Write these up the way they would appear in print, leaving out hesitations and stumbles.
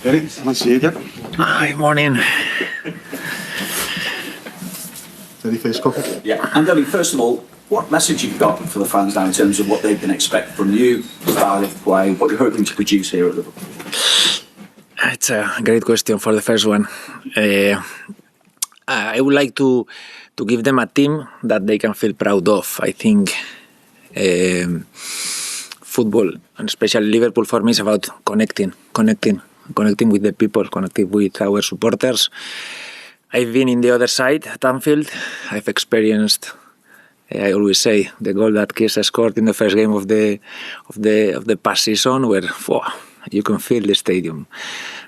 Eric, nice to see you again. Hi, morning. Any first couple? Yeah, Andoni, first of all, what message you've got for the fans now in terms of what they can expect from you, style of play, what you're hoping to produce here at Liverpool? It's a great question for the first one. I would like to give them a team that they can feel proud of. I think football, and especially Liverpool for me, is about connecting with the people, connecting with our supporters. I've been in the other side at Anfield. I've experienced, I always say, the goal that Kies scored in the first game of the past season, where you can feel the stadium.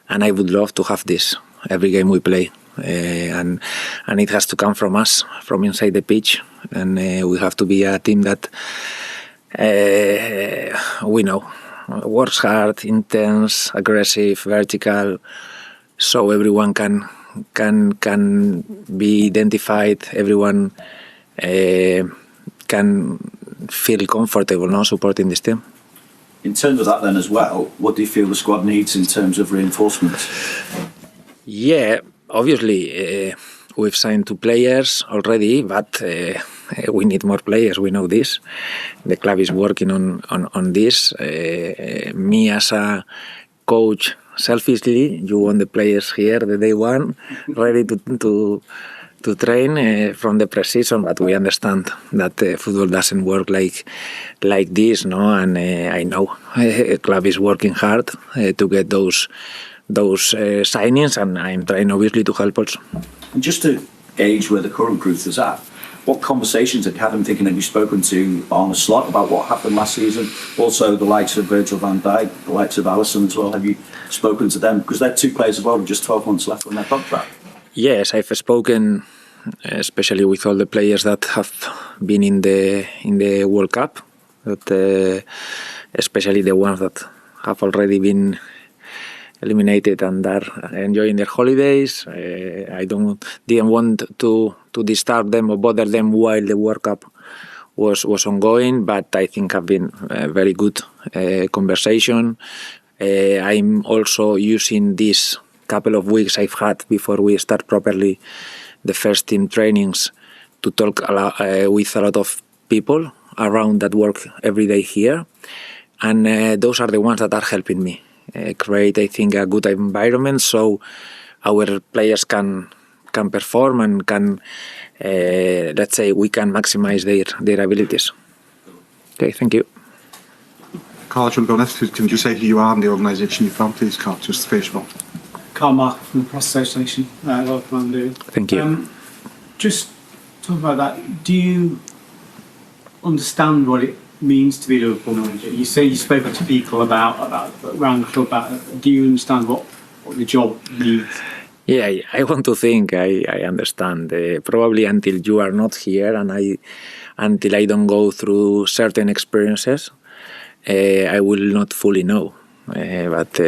And I would love to have this every game we play. And it has to come from us, from inside the pitch. And we have to be a team that we know works hard, intense, aggressive, vertical, so everyone can be identified. Everyone can feel comfortable supporting this team. In terms of that then as well, what do you feel the squad needs in terms of reinforcements? Yeah, obviously we've signed 2 players already, but we need more players. We know this. The club is working on this. Me as a coach, selfishly, you want the players here the day one, ready to train from the pre-season, but we understand that football doesn't work like this, no? And I know the club is working hard to get those signings, and I'm trying obviously to help also. And just to gauge where the current group is at, what conversations have you had? I'm thinking, have you spoken to Arne Slot about what happened last season? Also the likes of Virgil van Dijk, the likes of Alisson as well. Have you spoken to them? Because they're 2 players as well with just 12 months left on their contract. Yes, I've spoken especially with all the players that have been in the World Cup, that especially the ones that have already been eliminated and are enjoying their holidays. I didn't want to disturb them or bother them while the World Cup was ongoing, but I think have been very good conversation. I'm also using this couple of weeks I've had before we start properly the first team trainings to talk with a lot of people around that work every day here, and those are the ones that are helping me create, I think, a good environment so our players can perform and can, let's say, we can maximize their abilities. Okay, thank you. Carl, do you want to go next? Can you say who you are and the organisation you're from, please, Carl, just first of all? Carl Mark from the Press Association. Welcome. Thank you. Just talk about that. Do you understand what it means to be a Liverpool manager? You say you've spoken to people about around the club. Do you understand what the job needs? Yeah, I want to think I understand. Probably until you are not here and until I don't go through certain experiences, I will not fully know. But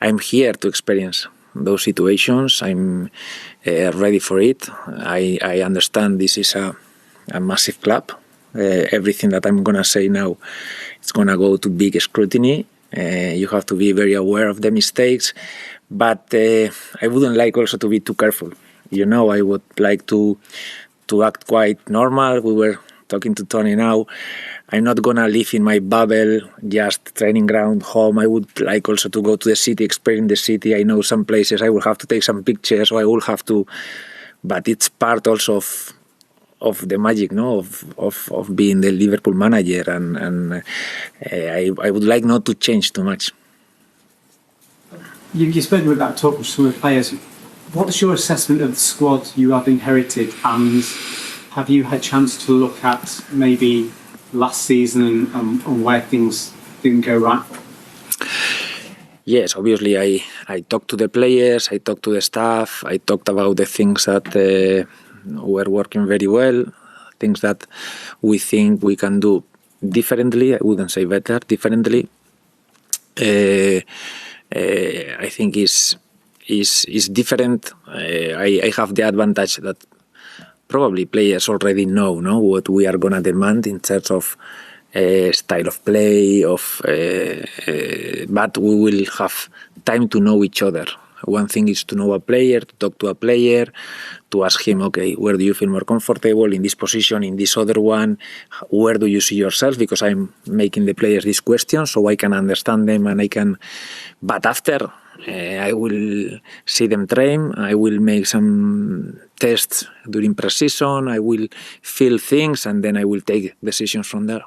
I'm here to experience those situations. I'm ready for it. I understand this is a massive club. Everything that I'm gonna say now, it's gonna go to big scrutiny. You have to be very aware of the mistakes, but I wouldn't like also to be too careful. I would like to act quite normal. We were talking to Tony now. I'm not gonna live in my bubble, just training ground, home. I would like also to go to the city, experience the city. I know some places I will have to take some pictures, or I will have to, but it's part also of the magic, of being the Liverpool manager, and I would like not to change too much. You've spoken about talking to some of the players. What's your assessment of the squad you have inherited, and have you had a chance to look at maybe last season and where things didn't go right? Yes, obviously I talked to the players, I talked to the staff, I talked about the things that were working very well, things that we think we can do differently. I wouldn't say better, differently. I think is different. I have the advantage that probably players already know what we are gonna demand in terms of style of play, but we will have time to know each other. One thing is to know a player, to talk to a player, to ask him, okay, where do you feel more comfortable in this position, in this other one? Where do you see yourself? Because I'm making the players these questions so I can understand them and I can. But after, I will see them train. I will make some tests during pre-season. I will feel things and then I will take decisions from there.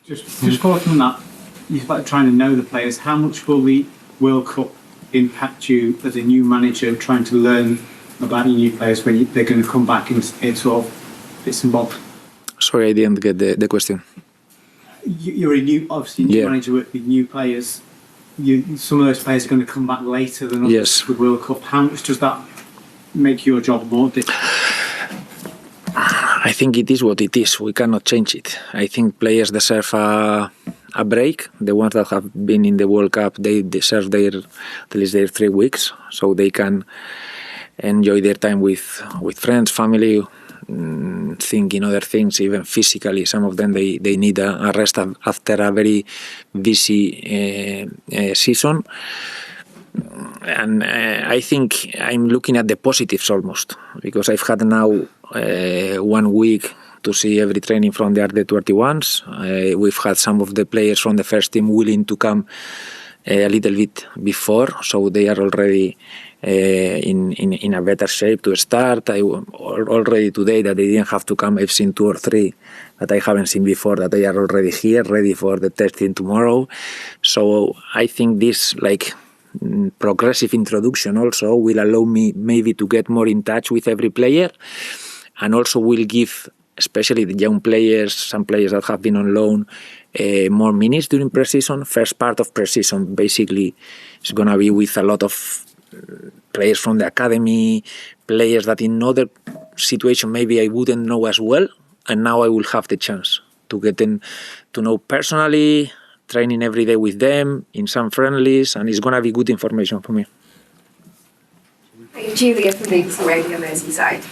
Just following on that, you're about trying to know the players. How much will the World Cup impact you as a new manager trying to learn about your new players when they're going to come back in sort of bits and bobs? Sorry, I didn't get the question. You're a new manager with new players. Some of those players are going to come back later than others with World Cup. How much does that make your job more difficult? I think it is what it is. We cannot change it. I think players deserve a break. The ones that have been in the World Cup, they deserve at least their 3 weeks, so they can enjoy their time with friends, family, thinking other things, even physically. Some of them they need a rest after a very busy season. And I think I'm looking at the positives almost, because I've had now 1 week to see every training from the under-21s. We've had some of the players from the first team willing to come a little bit before, so they are already in a better shape to start. Already today that they didn't have to come, I've seen 2 or 3 that I haven't seen before, that they are already here, ready for the testing tomorrow. So I think this progressive introduction also will allow me maybe to get more in touch with every player, and also will give, especially the young players, some players that have been on loan, more minutes during pre-season. First part of pre-season basically is going to be with a lot of players from the academy, players that in other situation maybe I wouldn't know as well, and now I will have the chance to get them to know personally, training every day with them in some friendlies, and it's going to be good information for me. Julia from BBC Radio Merseyside.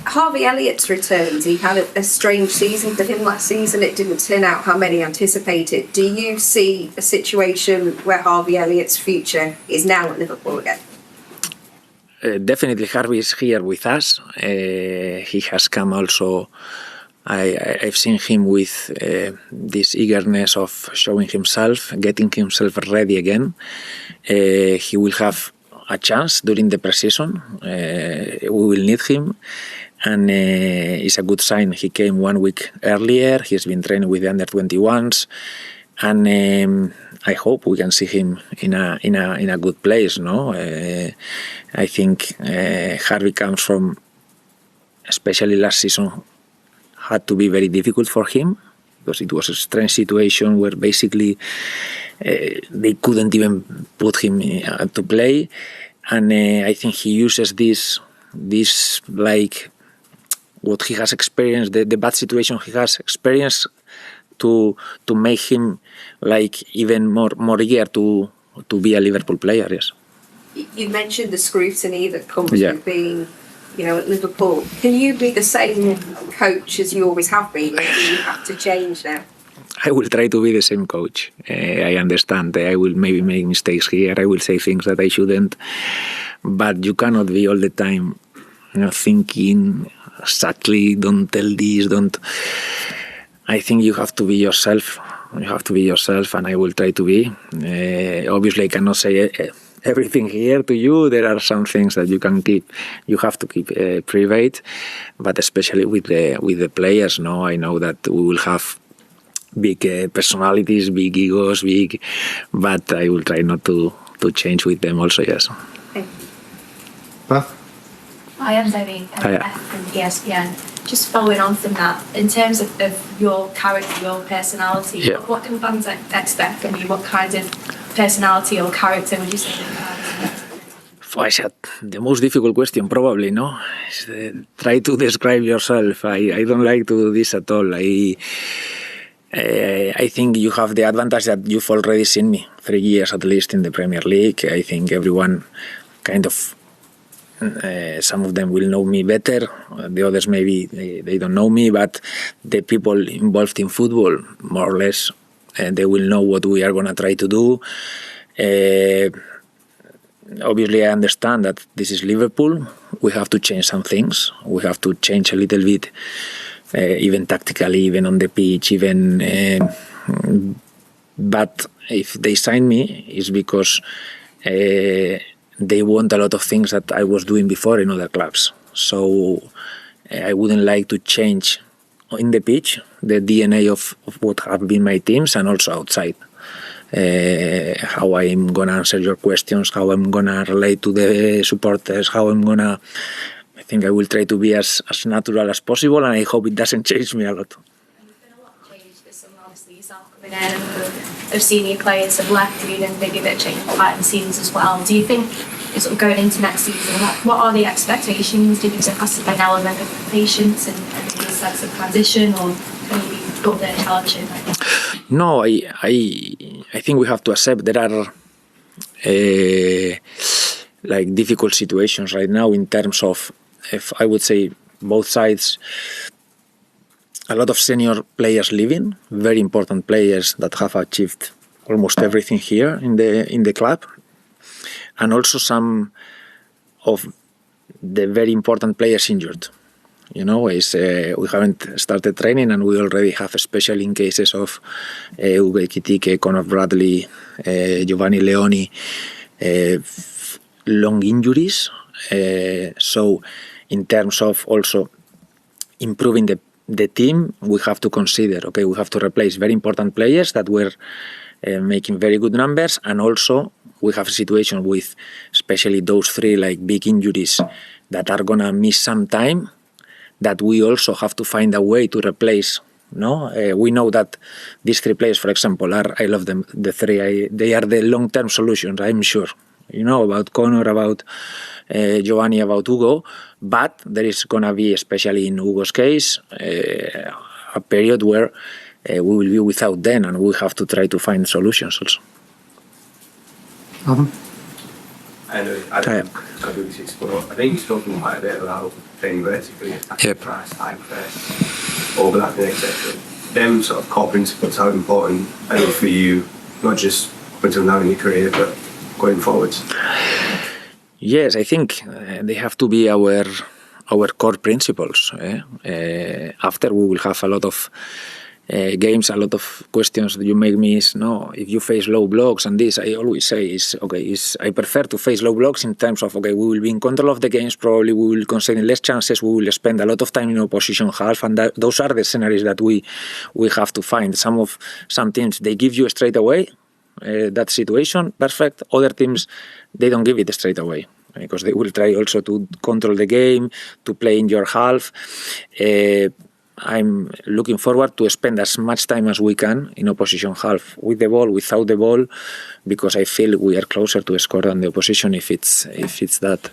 Harvey Elliott's returned. He had a strange season for him last season. It didn't turn out how many anticipated. Do you see a situation where Harvey Elliott's future is now at Liverpool again? Definitely Harvey is here with us. He has come also. I've seen him with this eagerness of showing himself, getting himself ready again. He will have a chance during the pre-season. We will need him, and it's a good sign. He came 1 week earlier. He's been training with the under-21s, and I hope we can see him in a good place. No, I think Harvey comes from, especially last season, had to be very difficult for him, because it was a strange situation where basically they couldn't even put him to play, and I think he uses this like what he has experienced, the bad situation he has experienced, to make him like even more eager to be a Liverpool player. Yes. You mentioned the scrutiny that comes with being, at Liverpool. Can you be the same coach as you always have been, or do you have to change now? I will try to be the same coach. I understand. I will maybe make mistakes here. I will say things that I shouldn't. But you cannot be all the time, thinking exactly, don't tell this, don't. I think you have to be yourself. You have to be yourself, and I will try to be. Obviously, I cannot say everything here to you. There are some things that you have to keep private, but especially with the players. No, I know that we will have big personalities, big egos, but I will try not to change with them also. Yes. Beth? Hi, I'm Zoe from ESPN. Just following on from that, in terms of your character, your personality, what can fans expect from you? What kind of personality or character would you say that the most difficult question probably, no? Try to describe yourself. I don't like to do this at all. I think you have the advantage that you've already seen me 3 years at least in the Premier League. I think everyone kind of some of them will know me better, the others maybe they don't know me, but the people involved in football, more or less, they will know what we are going to try to do. Obviously, I understand that this is Liverpool. We have to change some things. We have to change a little bit, even tactically, even on the pitch, even. But if they sign me, it's because they want a lot of things that I was doing before in other clubs. So I wouldn't like to change in the pitch the DNA of what have been my teams and also outside. How I'm going to answer your questions, how I'm going to relate to the supporters, how I'm going to... I think I will try to be as natural as possible, and I hope it doesn't change me a lot. And there's been a lot of change this summer, obviously, yourself coming in, of senior players have left, and even maybe a bit of change behind the scenes as well. Do you think, sort of going into next season, what are the expectations? Do you think there has to be an element of patience and a sense of transition, or can you be up there challenging? No, I think we have to accept there are like difficult situations right now in terms of, if I would say, both sides. A lot of senior players leaving, very important players that have achieved almost everything here in the club, and also some of the very important players injured. We haven't started training, and we already have, especially in cases of Hugo Ekitike, Conor Bradley, Giovanni, Leoni, long injuries. So in terms of also improving the team, we have to consider, we have to replace very important players that were making very good numbers, and also we have a situation with especially those three like big injuries that are going to miss some time, that we also have to find a way to replace. We know that these three players, for example, I love them, the three. They are the long-term solutions, I'm sure. About Conor, about Giovanni, about Hugo, but there is going to be, especially in Hugo's case, a period where we will be without them, and we have to try to find solutions also. Adam? I think you're talking quite a bit about playing vertically, attacking price, high press, overlapping, etc. Them sort of core principles, how important are they for you, not just up until now in your career, but going forwards? Yes, I think they have to be our core principles. After we will have a lot of games, a lot of questions that you make me is, if you face low blocks and this, I always say I prefer to face low blocks in terms of, we will be in control of the games, probably we will concede less chances, we will spend a lot of time in opposition half, and those are the scenarios that we have to find. Some teams, they give you straight away that situation, perfect. Other teams, they don't give it straight away, because they will try also to control the game, to play in your half. I'm looking forward to spend as much time as we can in opposition half, with the ball, without the ball, because I feel we are closer to score than the opposition if it's that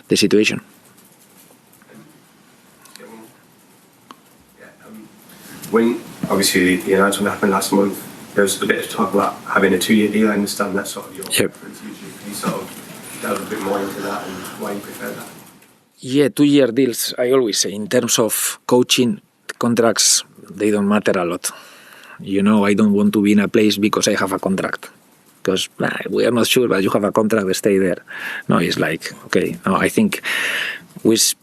the situation. When obviously the announcement happened last month, there was a bit of talk about having a 2-year deal. I understand that's sort of your preference usually. Can you sort of delve a bit more into that and why you prefer that? Yeah, 2-year deals, I always say, in terms of coaching, contracts, they don't matter a lot. I don't want to be in a place because I have a contract. Because we are not sure, but you have a contract, stay there. No, it's like, I think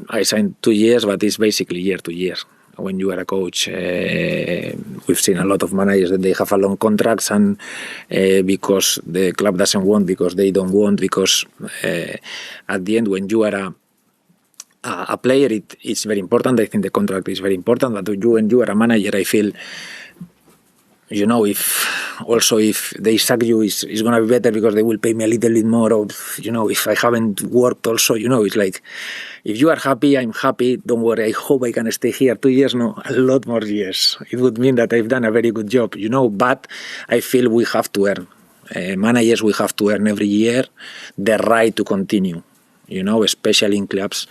I signed 2 years, but it's basically year to year. When you are a coach, we've seen a lot of managers that they have a long contracts, and because the club doesn't want, because they don't want, because at the end, when you are a player, it's very important. I think the contract is very important, but when you are a manager, I feel, if they sack you, it's going to be better because they will pay me a little bit more, or, if I haven't worked also, it's like, if you are happy, I'm happy, don't worry, I hope I can stay here 2 years, a lot more years. It would mean that I've done a very good job, but I feel we have to earn. Managers, we have to earn every year the right to continue, especially in clubs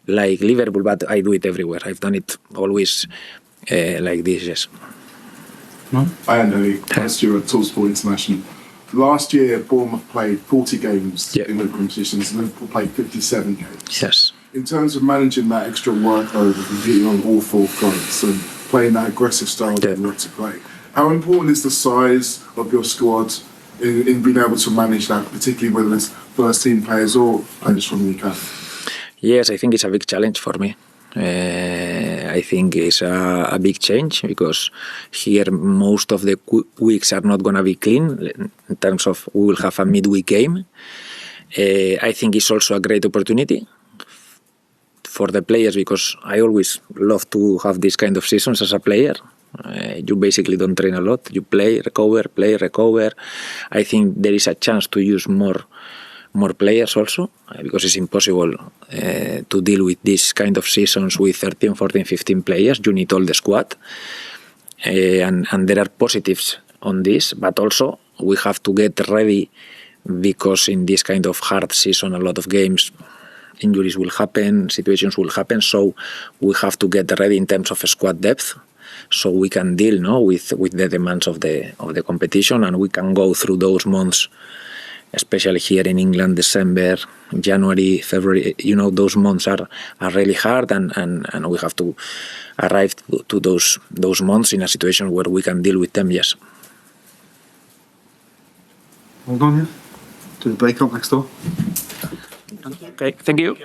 like Liverpool, but I do it everywhere. I've done it always like this, yes. Hi, Andoni. You're a Talksport International. Last year, Bournemouth played 40 games Yeah. in the competitions, and Liverpool played 57 games. Yes. In terms of managing that extra workload of competing on all four fronts and playing that aggressive style that you want to play, how important is the size of your squad in being able to manage that, particularly whether it's first team players or players from the academy? Yes, I think it's a big challenge for me. I think it's a big change because here most of the weeks are not going to be clean in terms of we will have a midweek game. I think it's also a great opportunity for the players because I always love to have this kind of seasons as a player. You basically don't train a lot. You play, recover. I think there is a chance to use more players also because it's impossible to deal with this kind of seasons with 13, 14, 15 players. You need all the squad. And there are positives on this, but also we have to get ready because in this kind of hard season, a lot of games, injuries will happen, situations will happen. So we have to get ready in terms of squad depth, so we can deal with the demands of the competition, and we can go through those months, especially here in England, December, January, February. Those months are really hard, and we have to arrive to those months in a situation where we can deal with them. Yes. Hold on, yeah. Do the breakout next door. Okay. Thank you.